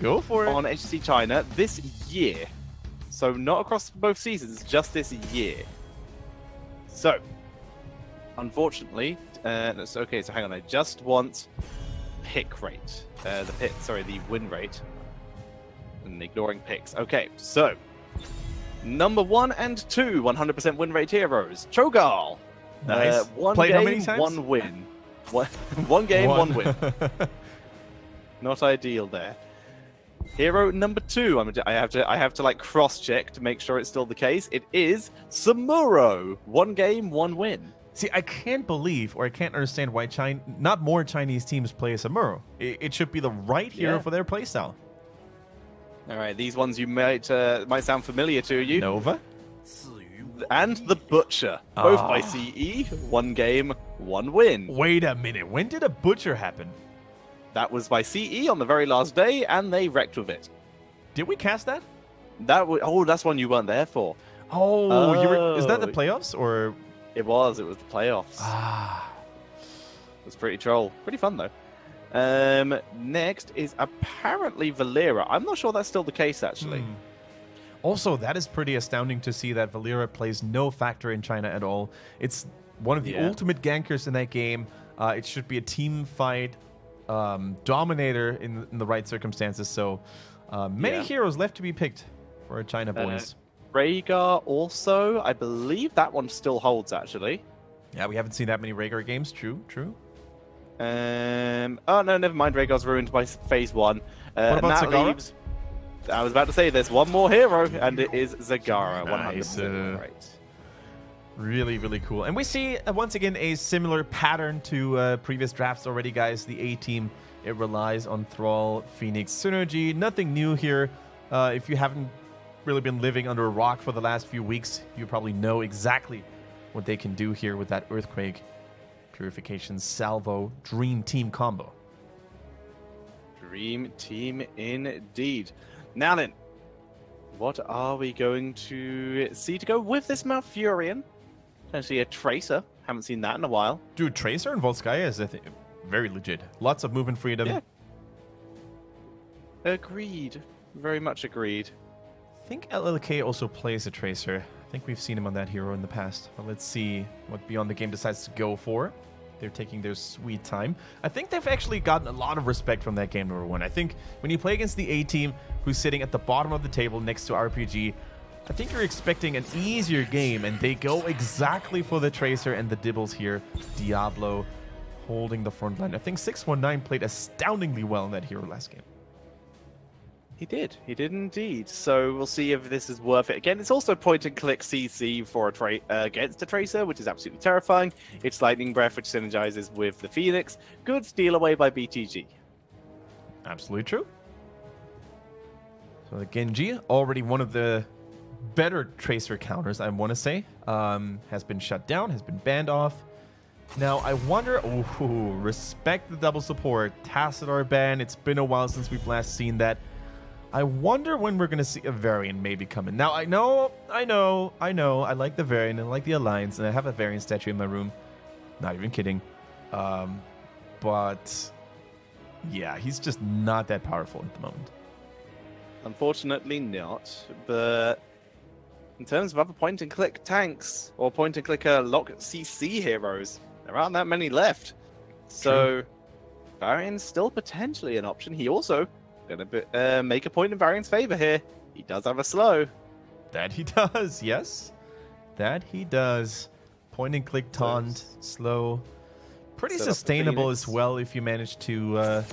Go for it. On HGC China this year. So not across both seasons, just this year. So, unfortunately, okay, so hang on, I just want pick rate. The win rate. And ignoring picks. Okay, so, number 1 and 2, 100% win rate heroes. Cho'Gall. Nice. One Played game, how many times? 1 win. One game, 1 win. Not ideal there. Hero number 2. I have to like cross-check to make sure it's still the case. It is Samuro. 1 game, 1 win. See, I can't believe, or I can't understand why not more Chinese teams play Samuro. It should be the right hero for their playstyle. All right, these ones you might sound familiar to you. Nova and the Butcher, both by CE. 1 game, 1 win. Wait a minute. When did a Butcher happen? That was by CE on the very last day, and they wrecked with it. Did we cast that? That's one you weren't there for. Is that the playoffs or? It was the playoffs. It was pretty troll. Pretty fun though. Next is apparently Valera. I'm not sure that's still the case actually. Also, that is pretty astounding to see that Valera plays no factor in China at all. It's one of the ultimate gankers in that game. It should be a team fight. Dominator in the right circumstances, so many heroes left to be picked for China boys. Rhaegar also, I believe that one still holds actually. Yeah, we haven't seen that many Rhaegar games. True. Oh no, never mind. Rhaegar's ruined by phase 1. What about Zagara? I was about to say there's one more hero, and it is Zagara. Nice. 100% right. Really, really cool. And we see, once again, a similar pattern to previous drafts already, guys. The A-Team, it relies on Thrall, Phoenix synergy. Nothing new here. If you haven't really been living under a rock for the last few weeks, you probably know exactly what they can do here with that Earthquake, Purification, Salvo, Dream Team combo. Dream Team indeed. Now then, what are we going to see to go with this Malfurion? Potentially a Tracer. Haven't seen that in a while. Dude, Tracer and Volskaya is very legit. Lots of movement freedom. Yeah. Agreed. Very much agreed. I think LLK also plays a Tracer. I think we've seen him on that hero in the past. But let's see what Beyond the Game decides to go for. They're taking their sweet time. I think they've actually gotten a lot of respect from that game, number 1. I think when you play against the A-Team, who's sitting at the bottom of the table next to RPG, I think you're expecting an easier game, and they go exactly for the Tracer and the Dibbles here. Diablo holding the front line. I think 619 played astoundingly well in that hero last game. He did indeed. So we'll see if this is worth it. Again, it's also point-and-click CC for against a Tracer, which is absolutely terrifying. It's Lightning Breath, which synergizes with the Phoenix. Good steal away by BTG. Absolutely true. So the Genji, already one of the better Tracer counters, I want to say, has been shut down, has been banned off. Now, I wonder... respect the double support. Tassadar ban. It's been a while since we've last seen that. I wonder when we're going to see a variant maybe coming. Now, I know. I like the variant, and I like the Alliance, and I have a variant statue in my room. Not even kidding. But, yeah, he's just not that powerful at the moment. Unfortunately not, but in terms of other point-and-click tanks, or point-and-click lock CC heroes, there aren't that many left. So, Varian's still potentially an option. He also... going to make a point in Varian's favor here. He does have a slow. That he does, yes. That he does. Point and click taunt, slow. Pretty sustainable as well if you manage to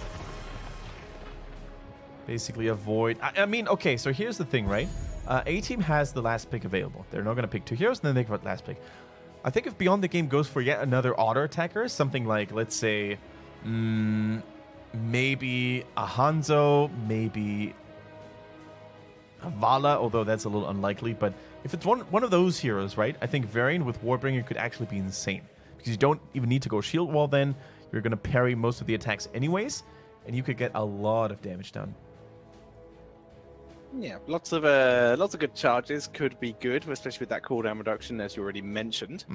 basically avoid... I mean, okay, so here's the thing, right? A-Team has the last pick available. They're not going to pick 2 heroes, and then they get the last pick. I think if Beyond the Game goes for yet another auto attacker, something like, let's say... maybe a Hanzo, maybe a Vala, although that's a little unlikely. But if it's one of those heroes, right, I think Varian with Warbringer could actually be insane. Because you don't even need to go shield wall then. You're going to parry most of the attacks anyways, and you could get a lot of damage done. Yeah, lots of good charges could be good, especially with that cooldown reduction, as you already mentioned.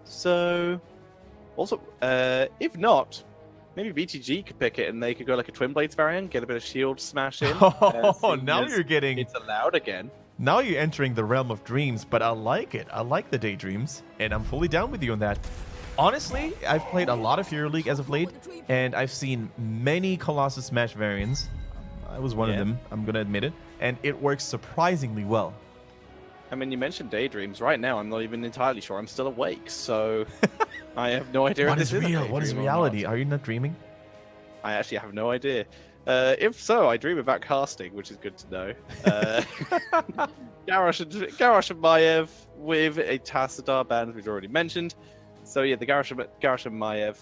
So, also, if not... Maybe BTG could pick it and they could go like a Twin Blades variant, get a bit of shield smash in. Oh, now you're getting... It's allowed again. Now you're entering the realm of dreams, but I like it. I like the daydreams, and I'm fully down with you on that. Honestly, I've played a lot of Hero League as of late, and I've seen many Colossus Smash variants. I was one of them, I'm going to admit it, and it works surprisingly well. I mean, you mentioned daydreams. Right now, I'm not even entirely sure I'm still awake, so I have no idea. What is real? What is reality? Are you not dreaming? I actually have no idea. If so, I dream about casting, which is good to know. Garrosh and Maiev with a Tassadar band, we've already mentioned. So yeah, the Garrosh and Maiev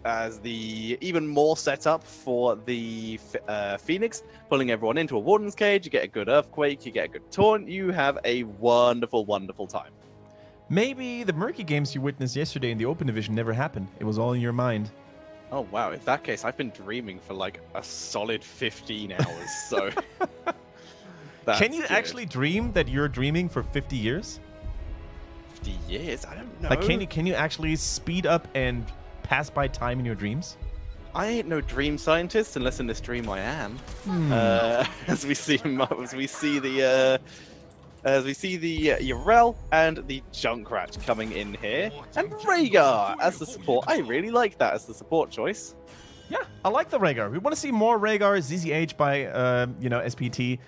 as the even more setup for the Phoenix, pulling everyone into a Warden's Cage. You get a good Earthquake, you get a good Taunt. You have a wonderful, wonderful time. Maybe the murky games you witnessed yesterday in the Open Division never happened. It was all in your mind. Oh wow, in that case, I've been dreaming for like a solid 15 hours, so... Can you actually dream that you're dreaming for 50 years? 50 years? I don't know. Like, can you actually speed up and pass by time in your dreams? I ain't no dream scientist, unless in this dream I am. As we see the Urel and the Junkrat coming in here, and Rhaegar as the support. I really like that as the support choice. Yeah, I like the Rhaegar. We want to see more Rhaegar ZZH by SPT.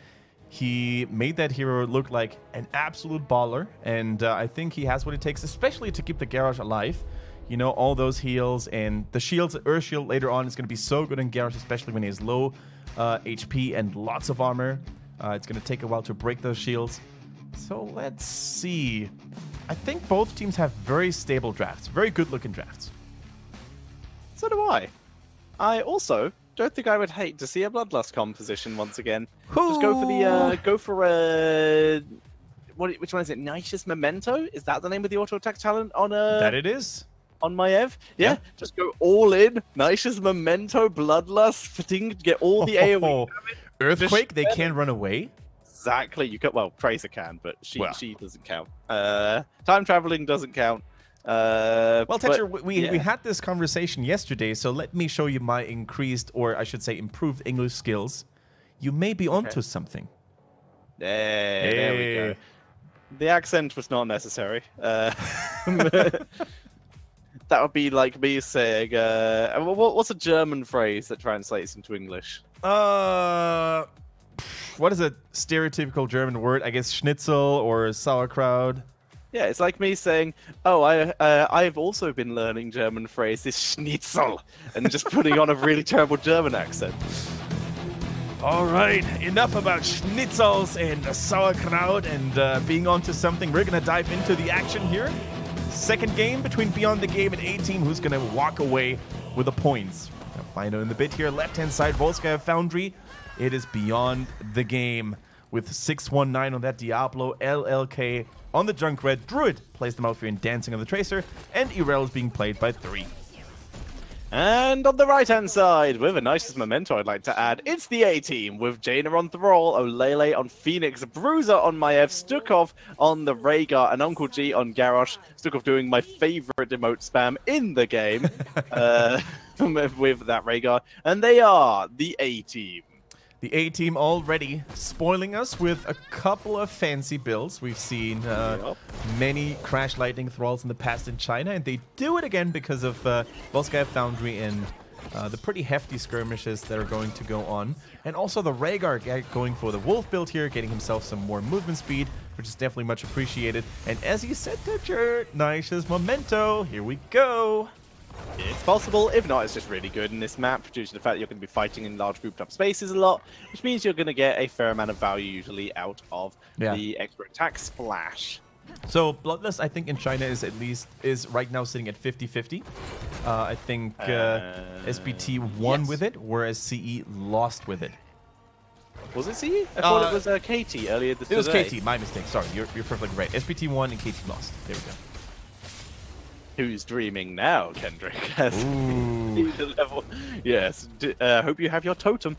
He made that hero look like an absolute baller, and I think he has what it takes, especially to keep the Garrosh alive. You know, all those heals and the shields, Earth Shield later on is going to be so good in Garrosh, especially when he has low HP and lots of armor. It's going to take a while to break those shields. So let's see. I think both teams have very stable drafts, very good-looking drafts. So do I. I also don't think I would hate to see a Bloodlust composition once again. Just go for the which one is it? Nicious Memento? Is that the name of the auto attack talent on That it is. On Maiev? Yeah. Just go all in. Nicious Memento, Bloodlust, fatigue, get all the AoE. Earthquake, they can't run away. Exactly. You can, well, Tracer can, but she doesn't count. Time traveling doesn't count. Well, Tetcher, we had this conversation yesterday, so let me show you my increased, or I should say improved English skills. You may be onto something. There we go. The accent was not necessary. That would be like me saying, what's a German phrase that translates into English? What is a stereotypical German word? I guess schnitzel or sauerkraut. Yeah, it's like me saying, "Oh, I've also been learning German phrase this schnitzel," and just putting on a really terrible German accent. All right, enough about schnitzels and sauerkraut and being onto something. We're gonna dive into the action here. Second game between Beyond the Game and A-TEAM. Who's gonna walk away with the points? I'll find out in the bit here. Left-hand side, Volskaya Foundry. It is Beyond the Game with 619 on that Diablo, LLK on the Junkrat. Druid plays them out for Dancing on the Tracer, and Irel is being played by 3. And on the right-hand side, with a nicest memento I'd like to add, it's the A-Team with Jaina on Thrall, Olele on Phoenix, Bruiser on Maiev, Stukov on the Rhaegar, and Uncle G on Garrosh. Stukov doing my favorite emote spam in the game with that Rhaegar. And they are the A-Team. The A-Team already spoiling us with a couple of fancy builds. We've seen many Crash Lightning Thralls in the past in China, and they do it again because of Volskaya Foundry and the pretty hefty skirmishes that are going to go on. And also the Rhaegar going for the Wolf build here, getting himself some more movement speed, which is definitely much appreciated. And as you said, Tetcher, Nicious Memento, here we go. It's possible. If not, it's just really good in this map due to the fact that you're going to be fighting in large grouped up spaces a lot, which means you're going to get a fair amount of value usually out of the extra attack splash. So Bloodlust, I think in China is right now sitting at 50-50. I think SBT won with it, whereas CE lost with it. Was it CE? I thought it was KT earlier this day. It was KT, my mistake. Sorry, you're perfectly right. SBT won and KT lost. There we go. Who's dreaming now, Kendrick? Level. Yes. Hope you have your totem.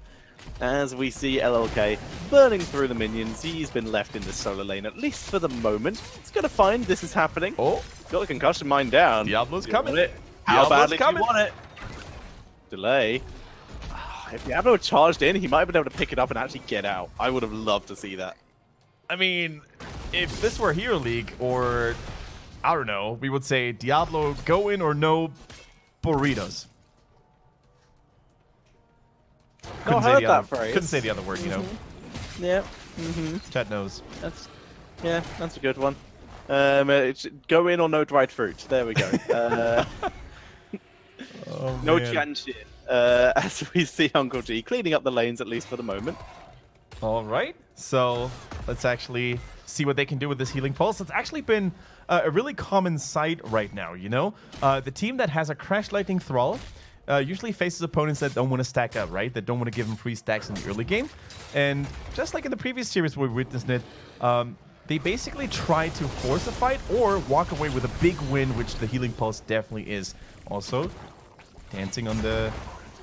As we see LLK burning through the minions, he's been left in the solo lane, at least for the moment. He's going to find this is happening. Oh, got the concussion mine down. Diablo's coming. How badly do you want it? Delay. If Diablo had charged in, he might have been able to pick it up and actually get out. I would have loved to see that. I mean, if this were Hero League, or I don't know, we would say Diablo, go in or no burritos. Not heard that phrase. Couldn't say the other word, you know. Yeah. Chat knows. That's a good one. It's go in or no dried fruit. There we go. Oh, no man. Tianxin. As we see Uncle G cleaning up the lanes, at least for the moment. All right, so let's actually see what they can do with this healing pulse. It's actually been a really common sight right now, you know? The team that has a Crash Lightning Thrall usually faces opponents that don't want to stack up, right? That don't want to give them free stacks in the early game. And just like in the previous series where we witnessed it, they basically try to force a fight or walk away with a big win, which the healing pulse definitely is. Also, dancing on the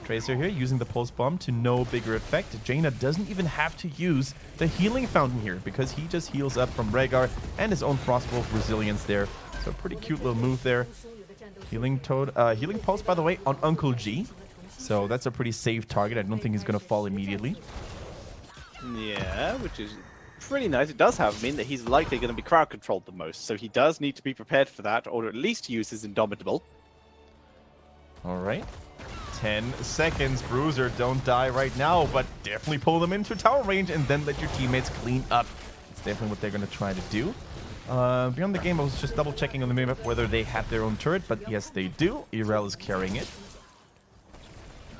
Tracer here, using the Pulse Bomb to no bigger effect. Jaina doesn't even have to use the Healing Fountain here because he just heals up from Rhaegar and his own Frostwolf resilience there. So pretty cute little move there. Healing Pulse, by the way, on Uncle G. So that's a pretty safe target. I don't think he's going to fall immediately. Yeah, which is pretty nice. It does mean that he's likely going to be crowd controlled the most. So he does need to be prepared for that, or at least use his Indomitable. All right. 10 seconds. Bruiser, don't die right now, but definitely pull them into tower range and then let your teammates clean up. That's definitely what they're going to try to do. Beyond the game, I was just double checking on the map whether they have their own turret, but yes, they do. Irel is carrying it.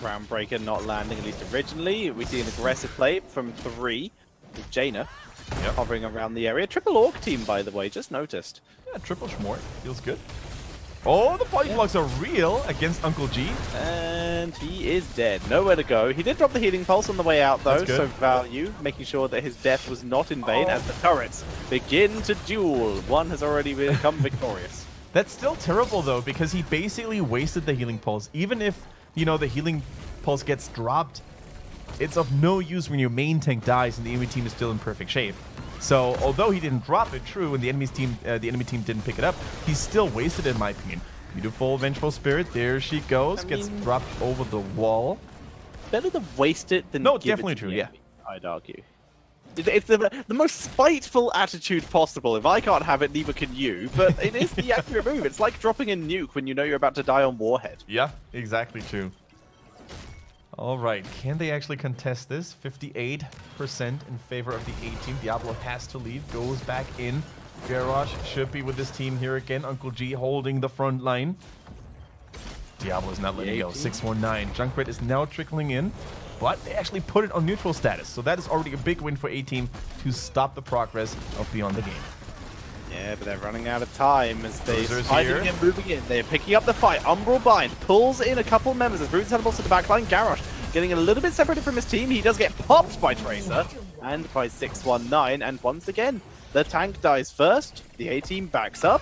Groundbreaker not landing, at least originally. We see an aggressive play from 3 with Jaina hovering around the area. Triple Orc team, by the way, just noticed. Yeah, triple Schmort. Feels good. Oh, the body blocks are real against Uncle G. And he is dead. Nowhere to go. He did drop the healing pulse on the way out, though, so value, making sure that his death was not in vain as the turrets begin to duel. One has already become victorious. That's still terrible, though, because he basically wasted the healing pulse. Even if, you know, the healing pulse gets dropped, it's of no use when your main tank dies and the enemy team is still in perfect shape. So, although he didn't drop it, true, and the enemy team didn't pick it up, he's still wasted, in my opinion. Beautiful Vengeful Spirit, there she goes, gets dropped over the wall. Better to waste it than no, give definitely it to true, the yeah. enemy, I'd argue. It's the most spiteful attitude possible. If I can't have it, neither can you. But it is the accurate move. It's like dropping a nuke when you know you're about to die on Warhead. Yeah, exactly true. All right, can they actually contest this? 58% in favor of the A-Team. Diablo has to leave, goes back in. Garrosh should be with this team here again. Uncle G holding the front line. Diablo is not letting go. 619. Junkrat is now trickling in, but they actually put it on neutral status. So that is already a big win for A-Team to stop the progress of Beyond the Game. Yeah, but they're running out of time as they're fighting and moving in. They're picking up the fight. Umbral Bind pulls in a couple members as Roots animals to the backline. Garrosh getting a little bit separated from his team. He does get popped by Tracer and by 619. And once again, the tank dies first. The A-Team backs up.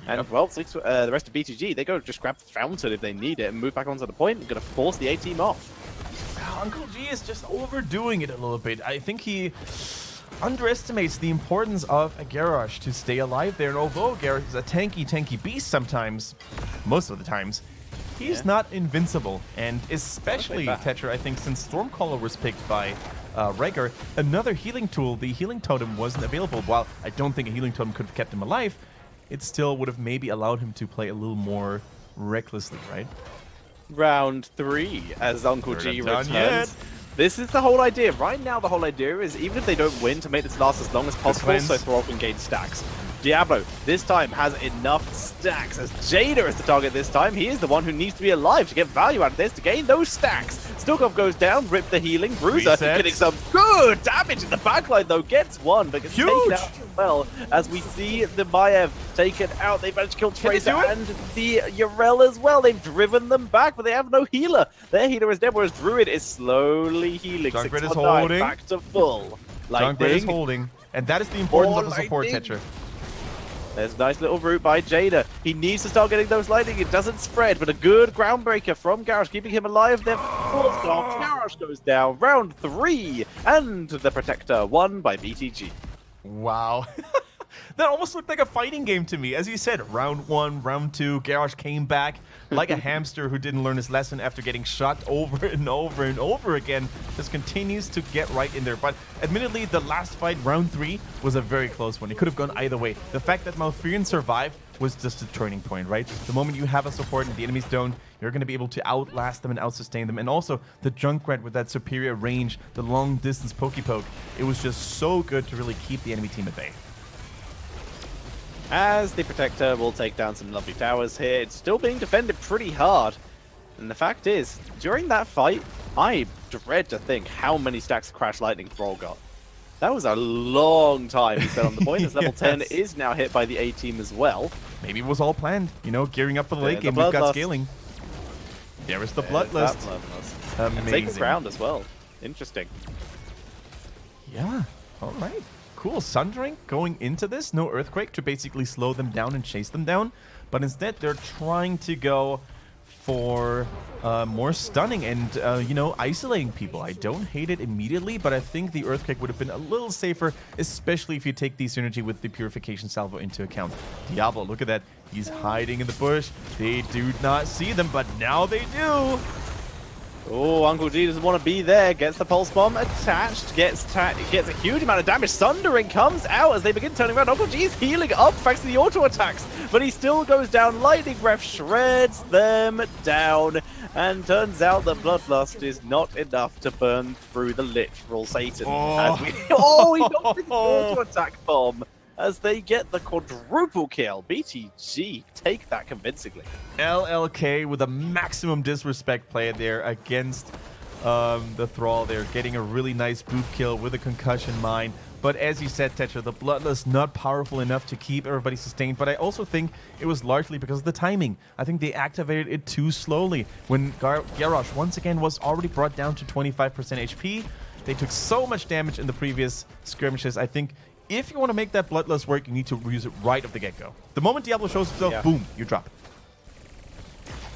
And, well, the rest of BTG, they go just grab the fountain if they need it and move back onto the point. They're going to force the A-Team off. Uncle G is just overdoing it a little bit. I think he underestimates the importance of a Garrosh to stay alive there. And although Garrosh is a tanky beast sometimes, most of the times, he's not invincible. And especially, Tetra, I think since Stormcaller was picked by Rhaegar, another healing tool, the Healing Totem, wasn't available. While I don't think a Healing Totem could have kept him alive, it still would have maybe allowed him to play a little more recklessly, right? Round 3 as Uncle G returns. This is the whole idea. Right now, the whole idea is even if they don't win, to make this last as long as possible, so Thrall can gain stacks. Diablo, this time, has enough stacks as Jada is the target this time. He is the one who needs to be alive to get value out of this, to gain those stacks. Stilkov goes down, rip the healing. Bruiser getting some good damage in the backline, though. Gets one, but gets taken out as well. As we see the Maiev taken out, they managed to kill Tracer and the Yrel as well. They've driven them back, but they have no healer. Their healer is dead, whereas Druid is slowly healing. Junkrat is holding. Back to full. Junkrat is holding. And that is the importance of the support, Tetra. There's a nice little route by Jada. He needs to start getting those lightning. It doesn't spread, but a good groundbreaker from Garrosh, keeping him alive. Then forced off. Garrosh goes down. Round 3. And the Protector won by BTG. Wow. That almost looked like a fighting game to me. As you said, round 1, round 2, Garrosh came back like a hamster who didn't learn his lesson after getting shot over and over and over again. Just continues to get right in there. But admittedly, the last fight, round 3, was a very close one. It could have gone either way. The fact that Malfurion survived was just a turning point, right? The moment you have a support and the enemies don't, you're going to be able to outlast them and outsustain them. And also, the Junkrat with that superior range, the long-distance poke, it was just so good to really keep the enemy team at bay. As the Protector will take down some lovely towers here, it's still being defended pretty hard. And the fact is, during that fight, I dread to think how many stacks of Crash Lightning Thrall got. That was a long time he spent on the point. As level 10 is now hit by the A-Team as well. Maybe it was all planned, you know, gearing up for the late game. We've got scaling. There is the Bloodlust. Amazing. Sacred Ground as well. Interesting. Yeah, all right. Cool. Sundering going into this. No Earthquake to basically slow them down and chase them down. But instead, they're trying to go for more stunning and, you know, isolating people. I don't hate it immediately, but I think the Earthquake would have been a little safer, especially if you take the synergy with the Purification Salvo into account. Diablo, look at that. He's hiding in the bush. They do not see them, but now they do. Oh, Uncle G doesn't want to be there. Gets the Pulse Bomb attached. Gets a huge amount of damage. Sundering comes out as they begin turning around. Uncle G's healing up thanks to the auto attacks. But he still goes down. Lightning Breath shreds them down. And turns out that Bloodlust is not enough to burn through the literal Satan. Oh, he knocked the auto attack bomb. As they get the quadruple kill. BTG take that convincingly. LLK with a maximum disrespect play there against the Thrall there, getting a really nice boot kill with a concussion mine. But as you said, Tetra, the Bloodlust not powerful enough to keep everybody sustained. But I also think it was largely because of the timing. I think they activated it too slowly. When Garrosh once again was already brought down to 25% HP, they took so much damage in the previous skirmishes. I think if you want to make that Bloodlust work, you need to use it right off the get-go. The moment Diablo shows himself, boom, you drop it.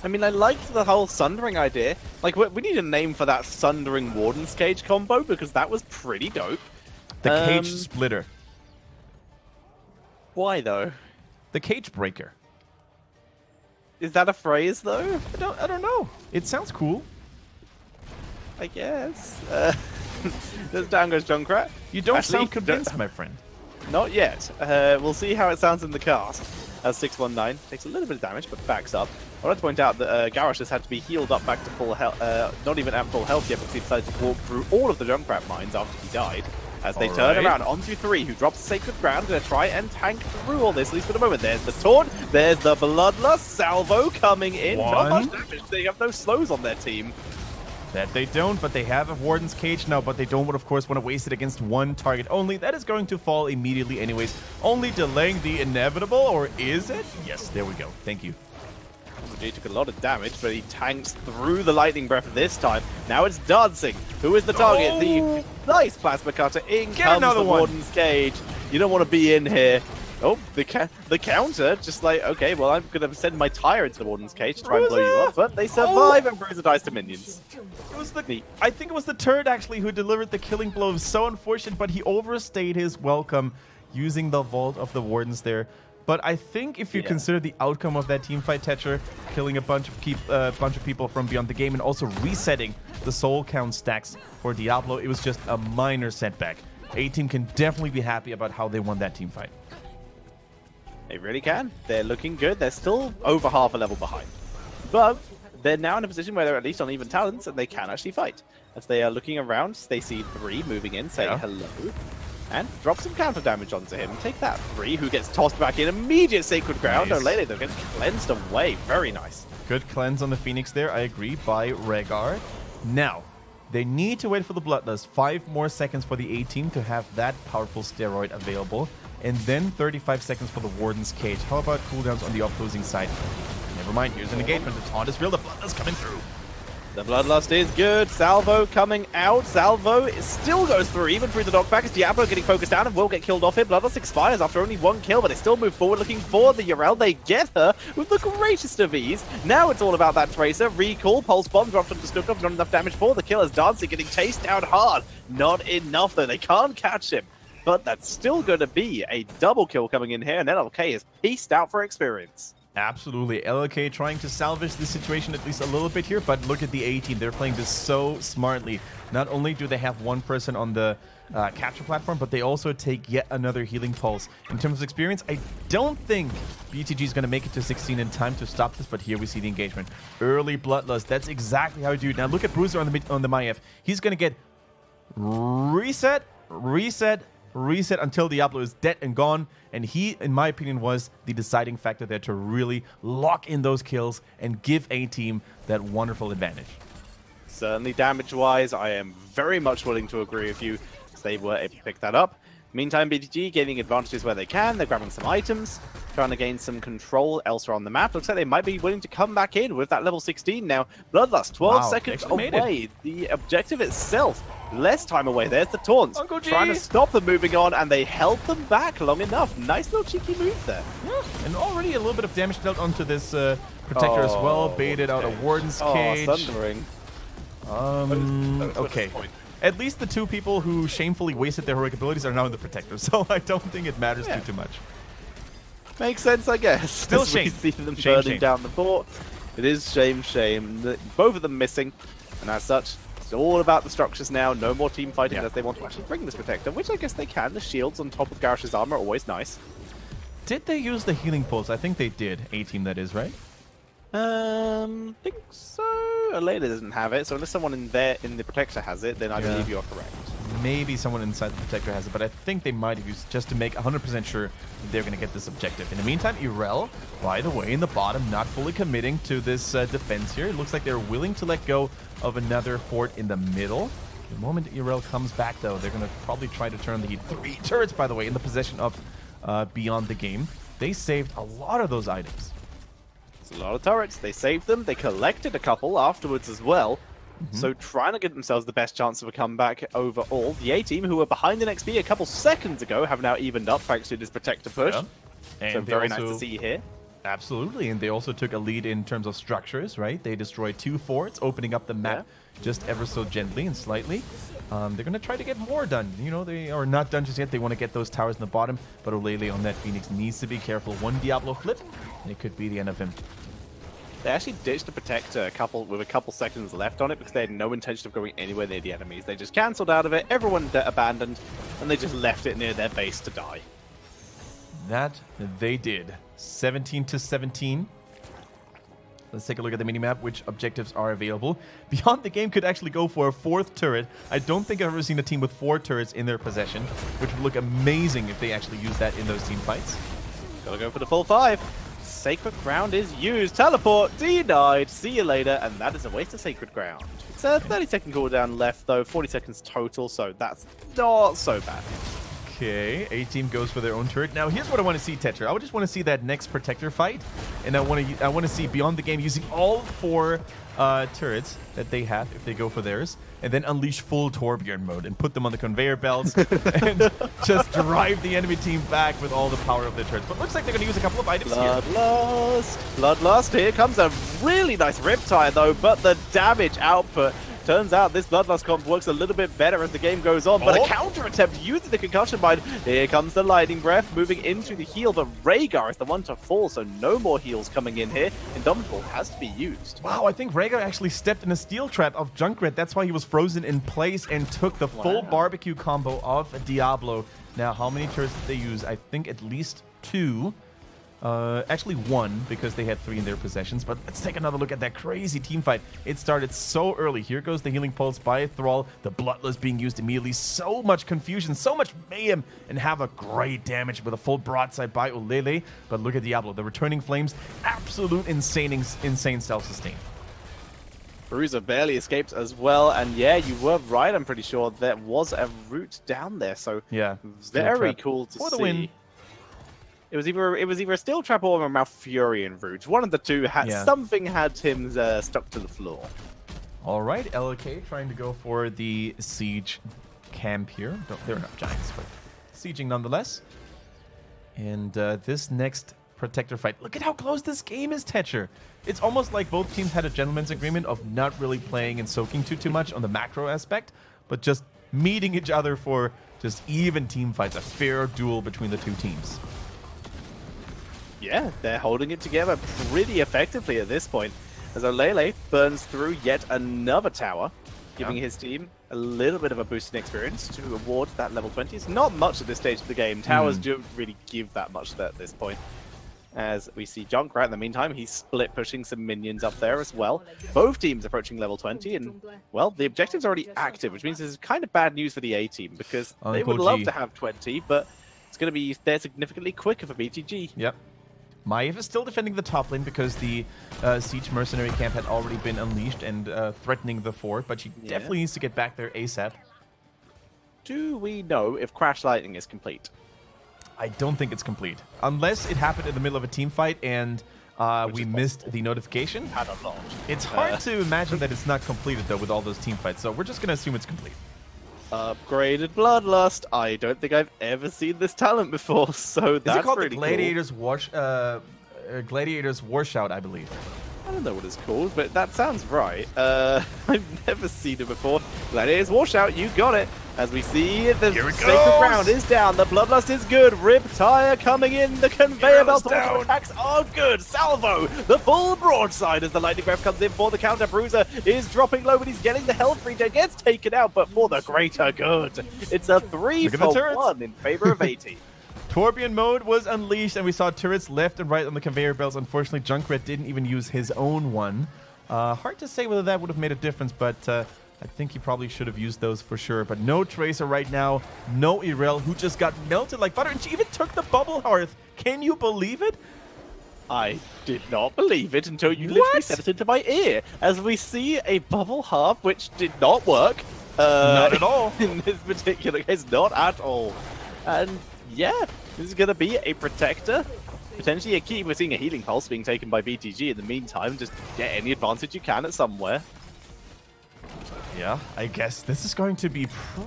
I mean, I liked the whole Sundering idea. Like, we need a name for that Sundering Warden's Cage combo, because that was pretty dope. The Cage Splitter. Why, though? The Cage Breaker. Is that a phrase, though? I don't know. It sounds cool. I guess. Down goes Junkrat. You don't sound convinced, my friend. Not yet. We'll see how it sounds in the cast. As 619 takes a little bit of damage, but backs up. I'd like to point out that Garrosh has had to be healed up back to full health, not even at full health yet, because he decided to walk through all of the Junkrat mines after he died. As they turn around onto 3, who drops Sacred Ground, going to try and tank through all this, at least for the moment. There's the Taunt, there's the Bloodlust, Salvo coming in. Not much damage, they have no slows on their team. That they don't, but they have a Warden's Cage now, but they don't, of course, want to waste it against one target only. That is going to fall immediately anyways, only delaying the inevitable, or is it? Yes, there we go. Thank you. He took a lot of damage, but he tanks through the Lightning Breath this time. Now it's Dancing. Who is the target? Oh. The nice Plasma Cutter. In Get comes another the one. Warden's Cage. You don't want to be in here. Oh, the counter, just like, okay, well, I'm going to send my Tire into the Warden's Cage to try and blow you up, but they survive and Bruiser dies to minions. It was I think it was the turret, actually, who delivered the killing blow. It was so unfortunate, but he overstayed his welcome using the Vault of the Wardens there. But I think if you consider the outcome of that teamfight, Tetra, killing a bunch of people from beyond the game and also resetting the soul count stacks for Diablo, it was just a minor setback. A-Team can definitely be happy about how they won that teamfight. They really can. They're looking good. They're still over half a level behind. But they're now in a position where they're at least on even talents and they can actually fight. As they are looking around, they see 3 moving in, saying hello. And drop some counter damage onto him. Take that. 3, who gets tossed back in. Immediate Sacred Ground. Nice. Olele, though, gets cleansed away. Very nice. Good cleanse on the Phoenix there, I agree, by Rhaegar. Now, they need to wait for the Bloodlust. 5 more seconds for the A-Team to have that powerful steroid available. And then 35 seconds for the Warden's Cage. How about cooldowns on the opposing side? Never mind, here's an engagement. The taunt is real, the Bloodlust coming through. The Bloodlust is good. Salvo coming out. Salvo still goes through, even through the knockback, as Diablo getting focused down and will get killed off here. Bloodlust expires after only 1 kill, but they still move forward looking for the Yrel. They get her with the greatest of ease. Now it's all about that Tracer. Recall, Pulse Bomb dropped onto Snookov. Not enough damage for the kill as Dancing getting chased down hard. Not enough, though. They can't catch him. but that's still going to be a double kill coming in here, and LLK is pieced out for experience. Absolutely. LLK trying to salvage the situation at least a little bit here, but look at the A-Team. They're playing this so smartly. Not only do they have one person on the capture platform, but they also take yet another healing pulse. In terms of experience, I don't think BTG is going to make it to 16 in time to stop this, but here we see the engagement. Early Bloodlust. That's exactly how you do it. Now look at Bruiser on the Maiev. He's going to get reset, reset, reset until Diablo is dead and gone, and he, in my opinion, was the deciding factor there to really lock in those kills and give A-Team that wonderful advantage. Certainly damage-wise, I am very much willing to agree with you, as they were able to pick that up. Meantime, BTG gaining advantages where they can. They're grabbing some items, trying to gain some control elsewhere on the map. Looks like they might be willing to come back in with that level 16 now. Bloodlust, 12 seconds away. The objective itself, less time away. There's the taunts. Trying to stop them moving on, and they held them back long enough. Nice little cheeky move there. Yeah, and already a little bit of damage dealt onto this Protector as well. Baited out a Warden's Cage. Thundering. Okay. At least the two people who shamefully wasted their heroic abilities are now in the Protector, so I don't think it matters too much. Makes sense, I guess. Still shame. We see them burning down the fort. It is shame. Both of them missing, and as such, it's all about the structures now. No more team fighting as they want to actually bring this Protector, which I guess they can. The shields on top of Garish's armor are always nice. Did they use the healing pulse? I think they did. A-Team, that is, right? Think so. Alayla doesn't have it, so unless someone in the Protector has it, then I believe you are correct. Maybe someone inside the Protector has it, but I think they might have used just to make 100% sure they're going to get this objective. In the meantime, Irel, by the way, in the bottom, not fully committing to this defense here. It looks like they're willing to let go of another fort in the middle. The moment Irel comes back, though, they're going to probably try to turn the heat. 3 turrets, by the way, in the possession of Beyond the Game. They saved a lot of those items. A lot of turrets. They saved them. They collected a couple afterwards as well. So trying to give themselves the best chance of a comeback overall. The A-Team, who were behind in XP a couple seconds ago, have now evened up thanks to this Protector push. And so very nice to see here. Absolutely, and they also took a lead in terms of structures, right? They destroyed 2 forts, opening up the map just ever so gently and slightly. They're going to try to get more done. You know, they are not done just yet. They want to get those towers in the bottom, but Olele on that Phoenix needs to be careful. One Diablo flip, and it could be the end of him. They actually ditched the Protector with a couple seconds left on it because they had no intention of going anywhere near the enemies. They just cancelled out of it, everyone abandoned, and they just left it near their base to die. That they did. 17 to 17. Let's take a look at the minimap, which objectives are available. Beyond the Game could actually go for a 4th turret. I don't think I've ever seen a team with 4 turrets in their possession, which would look amazing if they actually use that in those team fights. Gotta go for the full 5. Sacred Ground is used. Teleport denied. See you later. And that is a waste of Sacred Ground. It's a 30-second cooldown left, though. 40 seconds total, so that's not so bad. Okay, A-Team goes for their own turret. Now, here's what I want to see, Tetra. I just want to see that next Protector fight, and I want to see Beyond the Game using all 4 turrets that they have if they go for theirs, and then unleash full Torbjorn mode and put them on the conveyor belts and just drive the enemy team back with all the power of their turrets. But looks like they're going to use a couple of items here. Bloodlust. Here comes a really nice Riptide, though, but the damage output. Turns out this Bloodlust comp works a little bit better as the game goes on, but a counter attempt using the Concussion Mine. Here comes the Lightning Breath, moving into the heal, but Rhaegar is the one to fall, so no more heals coming in here. Indomitable has to be used. Wow, I think Rhaegar actually stepped in a steel trap of Junkrat. That's why he was frozen in place and took the full barbecue combo of Diablo. Now, how many turrets did they use? I think at least 2. Actually 1, because they had 3 in their possessions. But let's take another look at that crazy team fight. It started so early. Here goes the healing pulse by Thrall. The Bloodlust being used immediately. So much confusion, so much mayhem, and have a great damage with a full broadside by Olele. But look at Diablo. The returning flames, absolute insane self-sustain. Bruiser barely escaped as well, and yeah, you were right. I'm pretty sure there was a route down there. So yeah, very cool to see. Win. It was either a steel trap or a Malfurion route. One of the two had something had him stuck to the floor. All right, LK trying to go for the siege camp here. They're not giants, but sieging nonetheless. And this next Protector fight. Look at how close this game is, Tetcher. It's almost like both teams had a gentleman's agreement of not really playing and soaking too much on the macro aspect, but just meeting each other for just even team fights, a fair duel between the two teams. Yeah, they're holding it together pretty effectively at this point, as Olele burns through yet another tower, giving his team a little bit of a boost in experience to award that level 20. It's not much at this stage of the game. Towers don't really give that much at this point. As we see Junkrat in the meantime, he's split pushing some minions up there as well. Both teams approaching level 20, and, well, the objective's already active, which means this is kind of bad news for the A-team, because they would love to have 20, but it's going to be there significantly quicker for BTG. Yep. Maiev is still defending the top lane because the Siege Mercenary camp had already been unleashed and threatening the fort, but she definitely needs to get back there ASAP. Do we know if Crash Lightning is complete? I don't think it's complete. Unless it happened in the middle of a team fight and we missed the notification. Had a lot. It's hard to imagine that it's not completed, though, with all those team fights, so we're just going to assume it's complete. Upgraded Bloodlust. I don't think I've ever seen this talent before, so that's Is it called really the Gladiators War Shout, I believe? I don't know what it's called, but that sounds right. I've never seen it before. Gladiators Washout, you got it. As we see, the sacred ground is down. The Bloodlust is good. Riptire coming in. The conveyor belt attacks are good. Salvo, the full broadside as the lightning breath comes in for the counter. Bruiser is dropping low, but he's getting the health regen. Gets taken out, but for the greater good. It's a 3-for-1 in favor of A-Team. Torbjorn mode was unleashed, and we saw turrets left and right on the conveyor belts. Unfortunately, Junkrat didn't even use his own one. Hard to say whether that would have made a difference, but I think he probably should have used those for sure. But no Tracer right now, no Irel, who just got melted like butter, and she even took the Bubble Hearth. Can you believe it? I did not believe it until you literally said it into my ear. As we see a Bubble Hearth, which did not work. Not at all. In this particular case, not at all. And yeah, this is going to be a Protector. Potentially a key. We're seeing a Healing Pulse being taken by BTG in the meantime. Just get any advantage you can at somewhere. Yeah, I guess this is going to be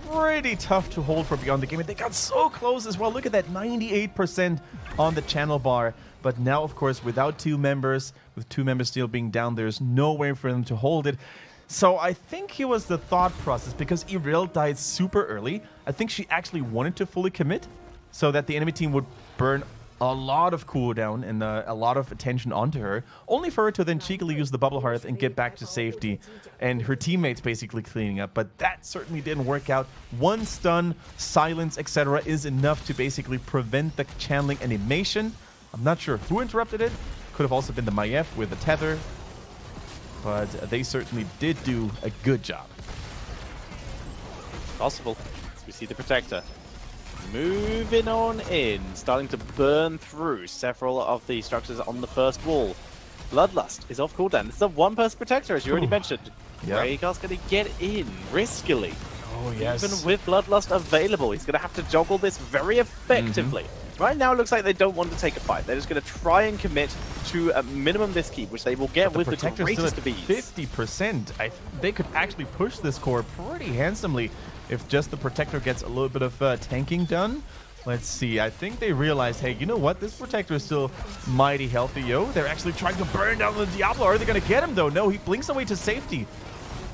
pretty tough to hold for Beyond the Game. And they got so close as well. Look at that, 98% on the channel bar. But now, of course, without two members, with two members still being down, there's no way for them to hold it. So I think it was the thought process, because Irel died super early. I think she actually wanted to fully commit so that the enemy team would burn a lot of cooldown and a lot of attention onto her, only for her to then cheekily use the Bubble Hearth and get back to safety, and her teammates basically cleaning up. But that certainly didn't work out. One stun, silence, etc. is enough to basically prevent the channeling animation. I'm not sure who interrupted it. Could have also been the Maiev with the tether, but they certainly did do a good job. Possible. As we see the Protector moving on in, starting to burn through several of the structures on the first wall. Bloodlust is off cooldown. This is a one-person Protector, as you already mentioned. Rhaegar's going to get in riskily. Oh, yes. Even with Bloodlust available, he's going to have to juggle this very effectively. Right now, it looks like they don't want to take a fight. They're just going to try and commit to a minimum this keep, which they will get with the greatest of ease. 50%. They could actually push this core pretty handsomely if just the Protector gets a little bit of tanking done. Let's see. I think they realized, hey, you know what? This Protector is still mighty healthy, yo. They're actually trying to burn down the Diablo. Are they going to get him, though? No, he blinks away to safety.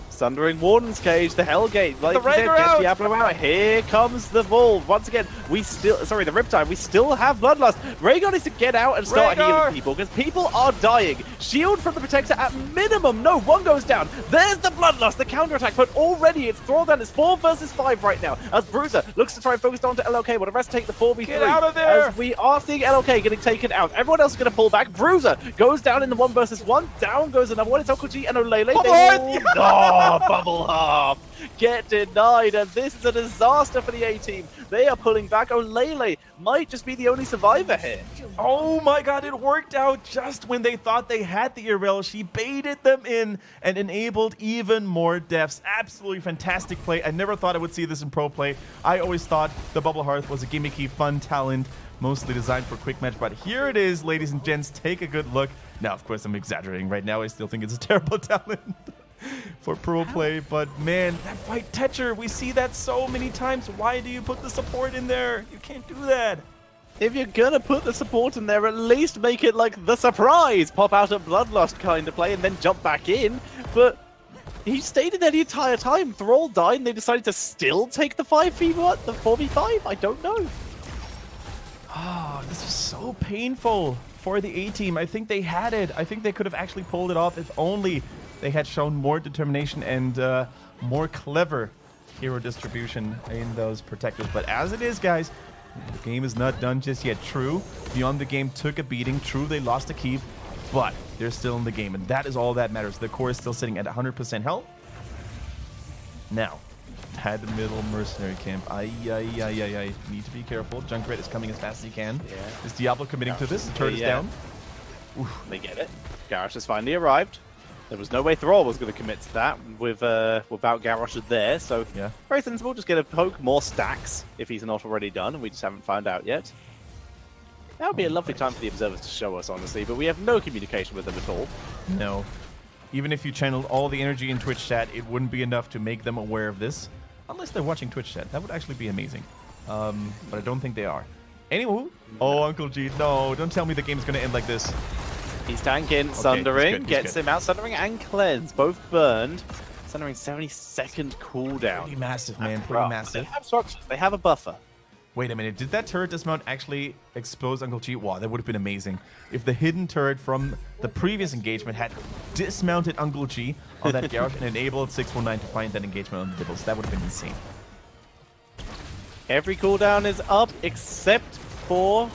Sundering Warden's Cage, the Hellgate, like you said, gets Diablo out. Here comes the Bull. Once again, the Riptide, we still have Bloodlust. Rhaegar needs to get out and start healing people, because people are dying. Shield from the Protector at minimum. No, one goes down. There's the Bloodlust, the counterattack, but already it's Thralldown. It's 4 versus 5 right now, as Bruiser looks to try and focus onto LOK, while the rest take the 4v3. Get out of there! As we are seeing LOK getting taken out. Everyone else is going to pull back. Bruiser goes down in the 1 versus 1. Down goes another one. It's Uncle G and Olele. Bubble Hearth get denied, and this is a disaster for the A-Team. They are pulling back. Olele might just be the only survivor here. Oh my god, it worked out just when they thought they had the Irel. She baited them in and enabled even more deaths. Absolutely fantastic play. I never thought I would see this in pro play. I always thought the Bubble Hearth was a gimmicky, fun talent, mostly designed for quick match, but here it is, ladies and gents. Take a good look. Now, of course, I'm exaggerating right now. I still think it's a terrible talent for pro play, but man, that fight Tetcher, we see that so many times. Why do you put the support in there? You can't do that. If you're gonna put the support in there, at least make it like the surprise pop out of Bloodlust kind of play and then jump back in. But he stayed in there the entire time. Thrall died and they decided to still take the 5v1, the 4v5? I don't know. Oh, this is so painful for the A-Team. I think they had it. I think they could have actually pulled it off if only they had shown more determination and more clever hero distribution in those protectors. But as it is, guys, the game is not done just yet. True, Beyond the Game took a beating. True, they lost a keep, but they're still in the game, and that is all that matters. The core is still sitting at 100% health. Now, at the middle mercenary camp. Need to be careful. Junkrat is coming as fast as he can. Yeah. Is Diablo committing to this? The turret is down. Oof, they get it. Garrosh has finally arrived. There was no way Thrall was going to commit to that without Garrosh there, so yeah. Very sensible. Just get a poke, more stacks if he's not already done, and we just haven't found out yet. That would be a lovely time for the observers to show us, honestly, but we have no communication with them at all. No. Even if you channeled all the energy in Twitch chat, it wouldn't be enough to make them aware of this. Unless they're watching Twitch chat. That would actually be amazing. But I don't think they are. Anywho. Oh, Uncle G. No, don't tell me the game's going to end like this. He's tanking. Okay, Sundering gets him out. Sundering and Cleanse both burned. Sundering 70-second cooldown. Pretty massive, man. Pretty massive. They have structures. They have a buffer. Wait a minute. Did that turret dismount actually expose Uncle G? Wow, that would have been amazing. If the hidden turret from the previous engagement had dismounted Uncle G on that Garrosh and enabled 619 to find that engagement on the Dibbles, that would have been insane. Every cooldown is up except for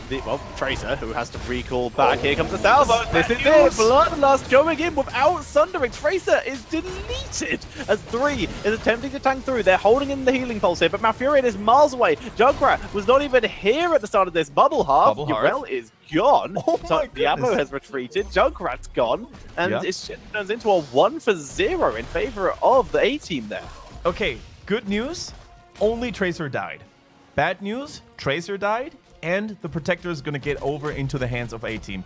the, well, Tracer, who has to recall back. Here comes the salvo. This is it. Bloodlust going in without Sundering. Tracer is deleted as 3 is attempting to tank through. They're holding in the healing pulse here, but Malfurion is miles away. Junkrat was not even here at the start of this. Bubble Hearth. Urel is gone. Oh my Diablo has retreated. Junkrat's gone. And it turns into a 1-for-0 in favor of the A-Team there. Okay, good news. Only Tracer died. Bad news, Tracer died. And the Protector is going to get over into the hands of A-Team.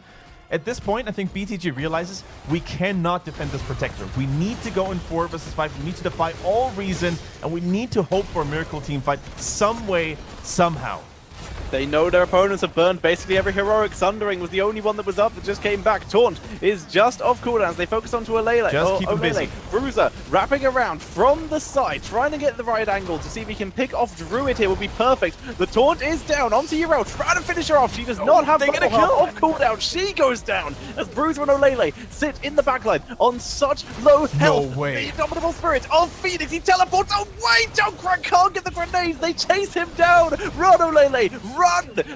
At this point, I think BTG realizes we cannot defend this Protector. We need to go in 4 versus 5. We need to defy all reason, and we need to hope for a miracle team fight some way, somehow. They know their opponents have burned basically every heroic. Sundering was the only one that was up that just came back. Taunt is just off cooldowns. They focus onto Alele. Just keep him busy. Bruiser wrapping around from the side, trying to get the right angle to see if he can pick off Druid here. Would be perfect. The taunt is down onto Urel, trying to finish her off. She does not have the kill off cooldown. She goes down as Bruiser and Olele sit in the backline on such low health. No way. The indomitable spirit of Phoenix. He teleports away. Junkrat can't get the grenades. They chase him down. Run, Olele. Run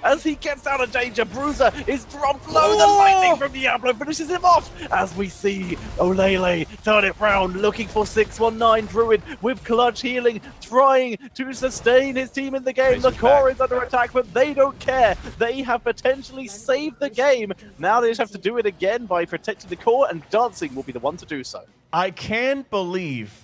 as he gets out of danger. Bruiser is dropped low. The lightning from Diablo finishes him off as we see Olele turn it round, looking for 619. Druid with clutch healing, trying to sustain his team in the game. The core is under attack, but they don't care. They have potentially saved the game. Now they just have to do it again by protecting the core, and Dancing will be the one to do so. I can't believe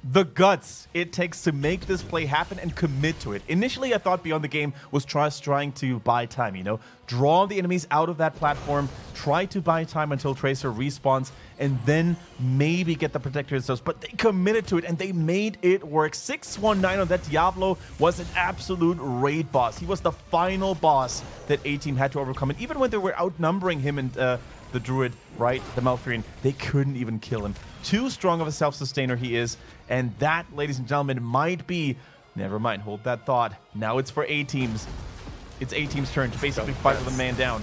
the guts it takes to make this play happen and commit to it. Initially, I thought Beyond the Game was trying to buy time, you know? Draw the enemies out of that platform, try to buy time until Tracer respawns, and then maybe get the Protector themselves. But they committed to it, and they made it work. 619 on that Diablo was an absolute raid boss. He was the final boss that A-Team had to overcome. And even when they were outnumbering him and the Druid, right, the Malfurion, they couldn't even kill him. Too strong of a self-sustainer he is. And that, ladies and gentlemen, might be... Never mind, hold that thought. Now it's for A-Teams. It's A-Team's turn to basically fight with a man down.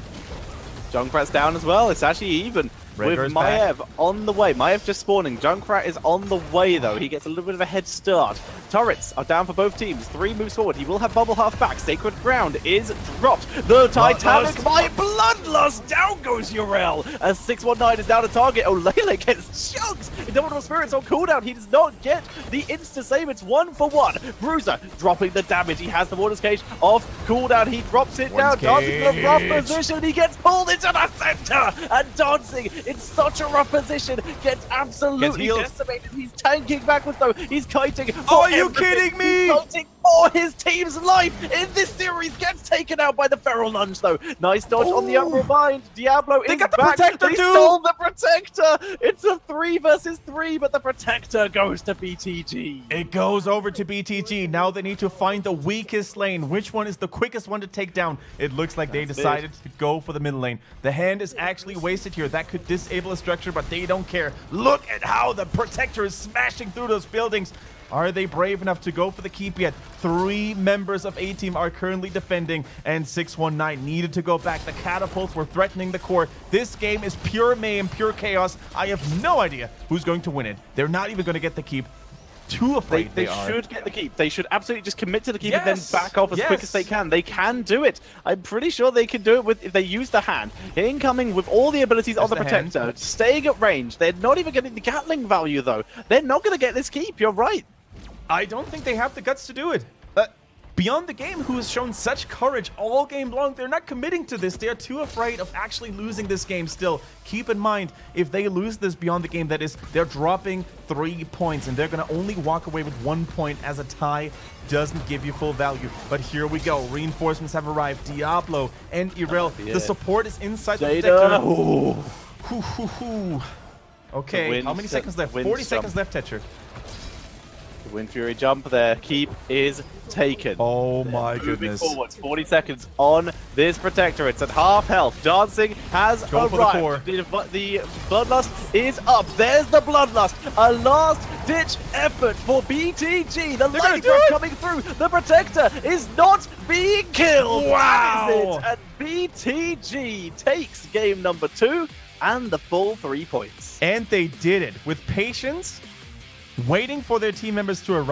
Junkrat's down as well. It's actually even. With Maiev on the way. Maiev just spawning. Junkrat is on the way, though. He gets a little bit of a head start. Turrets are down for both teams. 3 moves forward. He will have Bubble Hearth back. Sacred Ground is dropped. The Titanic by Bloodlust. Down goes Urel as 619 is now to target. Olele gets chunked. Indomitable Spirit's on cooldown. He does not get the insta-save. It's 1-for-1. Bruiser dropping the damage. He has the Warder's Cage off cooldown. He drops it down. Dancing in a rough position. He gets pulled into the center. And Dancing in such a rough position gets absolutely decimated. He's tanking backwards though. He's kiting. Oh, are you kidding me? He's kiting for his team's life in this series. Gets taken out by the Feral Lunge, though. Nice dodge on the upper bind. Diablo is got the back. Protector They too. stole the Protector. It's a 3 versus 3, but the Protector goes to BTG. It goes over to BTG. Now they need to find the weakest lane. Which one is the quickest one to take down? It looks like they decided to go for the middle lane. The hand is actually wasted here. That could disable a structure, but they don't care. Look at how the Protector is smashing through those buildings. Are they brave enough to go for the keep yet? 3 members of A-Team are currently defending, and 619 needed to go back. The catapults were threatening the core. This game is pure mayhem, pure chaos. I have no idea who's going to win it. They're not even going to get the keep. Too afraid they should get the keep. They should absolutely just commit to the keep and then back off as quick as they can. They can do it. I'm pretty sure they can do it with if they use the hand. Incoming with all the abilities on the Protector, staying at range. They're not even getting the Gatling value, though. They're not going to get this keep. You're right. I don't think they have the guts to do it. Beyond the Game, who has shown such courage all game long, they're not committing to this. They are too afraid of actually losing this game still. Keep in mind, if they lose this Beyond the Game, that is, they're dropping 3 points, and they're going to only walk away with 1 point, as a tie doesn't give you full value. But here we go. Reinforcements have arrived. Diablo and Irel. The support is inside the Protector. Okay, how many seconds left? 40 seconds left, Tetcher. The Wind Fury jump there. Keep is taken. Oh my goodness. Moving forwards, 40 seconds on this Protector. It's at half health. Dancing has arrived. The Bloodlust is up. There's the Bloodlust. A last-ditch effort for BTG. The lightning coming through. The Protector is not being killed. Wow. That is it. And BTG takes game number 2 and the full 3 points. And they did it with patience, waiting for their team members to arrive.